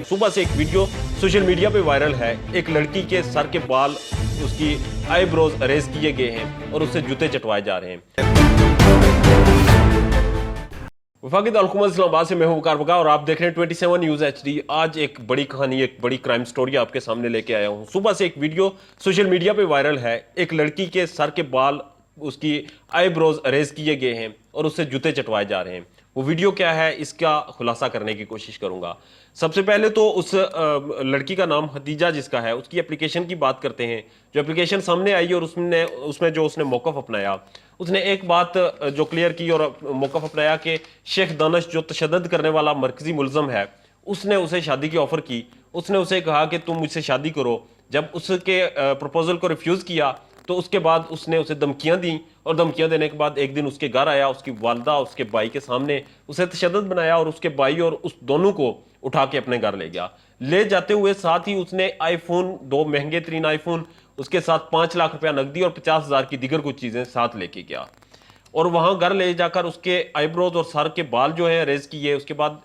सुबह से एक वीडियो सोशल मीडिया पे वायरल है। एक लड़की के सर के बाल, उसकी आईब्रोज अरेज किए गए हैं और उससे जूते चटवाए जा रहे हैं। वफाकी दारुल इस्लामाबाद से मैं हूं वकार बगा और आप देख रहे हैं 27 न्यूज HD। आज एक बड़ी कहानी, एक बड़ी क्राइम स्टोरी आपके सामने लेके आया हूं। सुबह से एक वीडियो सोशल मीडिया पे वायरल है। एक लड़की के सर के बाल, उसकी आईब्रोज अरेज किए गए हैं और उससे जूते चटवाए जा रहे हैं। वो वीडियो क्या है, इसका खुलासा करने की कोशिश करूंगा। सबसे पहले तो उस लड़की का नाम खदीजा जिसका है, उसकी एप्लीकेशन की बात करते हैं। जो एप्लीकेशन सामने आई और उसमें जो उसने मौक़िफ़ अपनाया, उसने एक बात जो क्लियर की और मौक़िफ़ अपनाया कि शेख दानिश जो तशद्दुद करने वाला मरकजी मुलज़म है, उसने उसे शादी की ऑफ़र की। उसने उसे कहा कि तुम मुझसे शादी करो। जब उसके प्रपोजल को रिफ्यूज़ किया तो उसके बाद उसने उसे धमकियां दी और धमकियां देने के बाद एक दिन उसके घर आया, उसकी वालदा उसके भाई के सामने उसे तशद्दुद बनाया और उसके भाई और उस दोनों को उठा के अपने घर ले गया। ले जाते हुए साथ ही उसने आईफोन, 2 महंगे तरीन आईफोन, उसके साथ 5 लाख रुपया नकदी और 50,000 की दीगर कुछ चीजें साथ लेके गया और वहां घर ले जाकर उसके आईब्रोज और सर के बाल जो है रेज किए। उसके बाद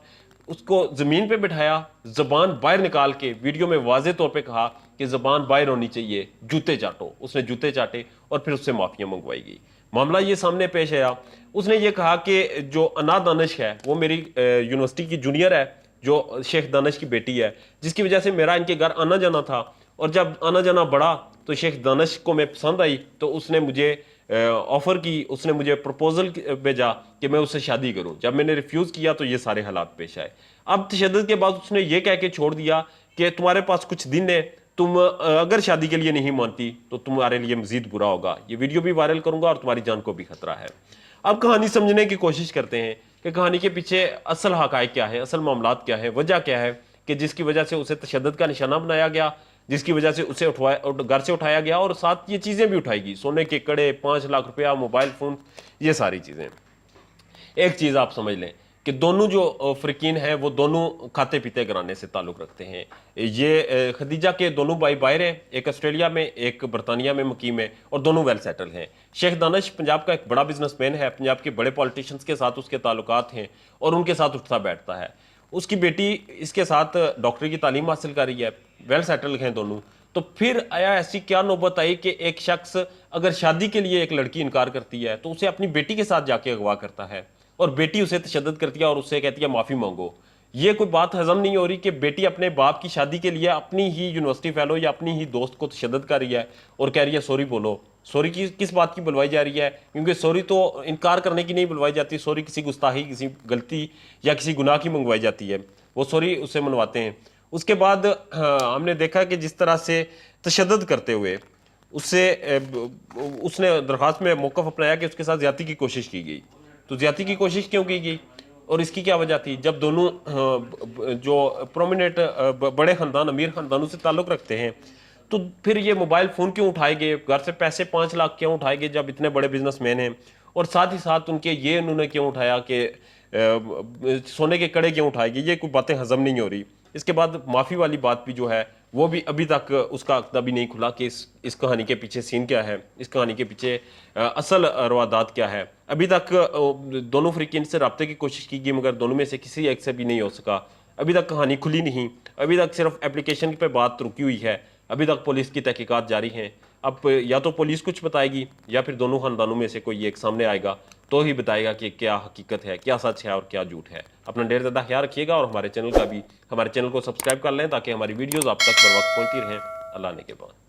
उसको जमीन पे बिठाया, जबान बाहर निकाल के वीडियो में वाजे तौर पे कहा कि जबान बाहर होनी चाहिए, जूते चाटो। उसने जूते चाटे और फिर उससे माफिया मंगवाई गई। मामला ये सामने पेश आया। उसने ये कहा कि जो अना दानिश है वो मेरी यूनिवर्सिटी की जूनियर है, जो शेख दानिश की बेटी है, जिसकी वजह से मेरा इनके घर आना जाना था। और जब आना जाना बढ़ा तो शेख दानिश को मैं पसंद आई तो उसने मुझे ऑफर की, उसने मुझे प्रपोजल भेजा कि मैं उससे शादी करूं। जब मैंने रिफ्यूज किया तो ये सारे हालात पेश आए। अब तशद्दुद के बाद उसने ये कह के छोड़ दिया कि तुम्हारे पास कुछ दिन है, तुम अगर शादी के लिए नहीं मानती तो तुम्हारे लिए मजीद बुरा होगा। ये वीडियो भी वायरल करूंगा और तुम्हारी जान को भी खतरा है। अब कहानी समझने की कोशिश करते हैं कि कहानी के पीछे असल हकायक क्या है, असल मामलात क्या है, वजह क्या है कि जिसकी वजह से उसे तशद्दुद का निशाना बनाया गया, जिसकी वजह से उसे घर से उठाया गया और साथ ये चीजें भी उठाएगी, सोने के कड़े, 5 लाख रुपया, मोबाइल फोन, ये सारी चीजें। एक चीज आप समझ लें कि दोनों जो फ्रिकीन हैं वो दोनों खाते पीते घराने से ताल्लुक रखते हैं। ये खदीजा के दोनों भाई बाहर हैं, एक ऑस्ट्रेलिया में, एक बरतानिया में मुकीम है और दोनों वेल सेटल हैं। शेख दानिश पंजाब का एक बड़ा बिजनेसमैन है, पंजाब के बड़े पॉलिटिशियंस के साथ उसके ताल्लुकात हैं और उनके साथ उठता बैठता है। उसकी बेटी इसके साथ डॉक्टरी की तालीम हासिल कर रही है, वेल सेटल हैं दोनों। तो फिर आया ऐसी क्या नौबत आई कि एक शख्स अगर शादी के लिए एक लड़की इनकार करती है तो उसे अपनी बेटी के साथ जाके अगवा करता है और बेटी उसे तशद्दुद करती है और उससे कहती है माफी मांगो। ये कोई बात हजम नहीं हो रही कि बेटी अपने बाप की शादी के लिए अपनी ही यूनिवर्सिटी फेलो या अपनी ही दोस्त को तशद्दुद कर रही है और कह रही है सॉरी बोलो। सॉरी की किस बात की बुलवाई जा रही है? क्योंकि सॉरी तो इनकार करने की नहीं बुलवाई जाती, सॉरी किसी गुस्ताही, किसी गलती या किसी गुनाह की मंगवाई जाती है। वो सॉरी उससे मनवाते हैं। उसके बाद हमने देखा कि जिस तरह से तशद्दुद करते हुए उसने दरख्वास्त में मौक़िफ़ अपनाया कि उसके साथ ज़्यादती की कोशिश की गई। तो ज़्यादती की कोशिश क्यों की गई और इसकी क्या वजह थी? जब दोनों जो प्रोमिनेंट बड़े ख़ानदान, अमीर ख़ानदानों से ताल्लुक़ रखते हैं तो फिर ये मोबाइल फ़ोन क्यों उठाए गए, घर से पैसे 5 लाख क्यों उठाए गए जब इतने बड़े बिजनेसमैन हैं? और साथ ही साथ उनके ये उन्होंने क्यों उठाया कि सोने के कड़े क्यों उठाए गए? ये कोई बातें हजम नहीं हो रही। इसके बाद माफ़ी वाली बात भी जो है वो भी अभी तक उसका अक़दा भी नहीं खुला कि इस कहानी के पीछे सीन क्या है, इस कहानी के पीछे असल रवादात क्या है। अभी तक दोनों फ्रीकिन से रब्ते की कोशिश की गई मगर दोनों में से किसी एक से भी नहीं हो सका। अभी तक कहानी खुली नहीं, अभी तक सिर्फ एप्लीकेशन पे बात रुकी हुई है। अभी तक पुलिस की तहकीकात जारी हैं। अब या तो पुलिस कुछ बताएगी या फिर दोनों खानदानों में से कोई एक सामने आएगा तो ही बताएगा कि क्या हकीकत है, क्या सच है और क्या झूठ है। अपना ढेर ज़्यादा ख्याल रखिएगा और हमारे चैनल को सब्सक्राइब कर लें ताकि हमारी वीडियोज़ आप तक बर वक्त पहुँचती रहें। अल्लाह ने के बाद।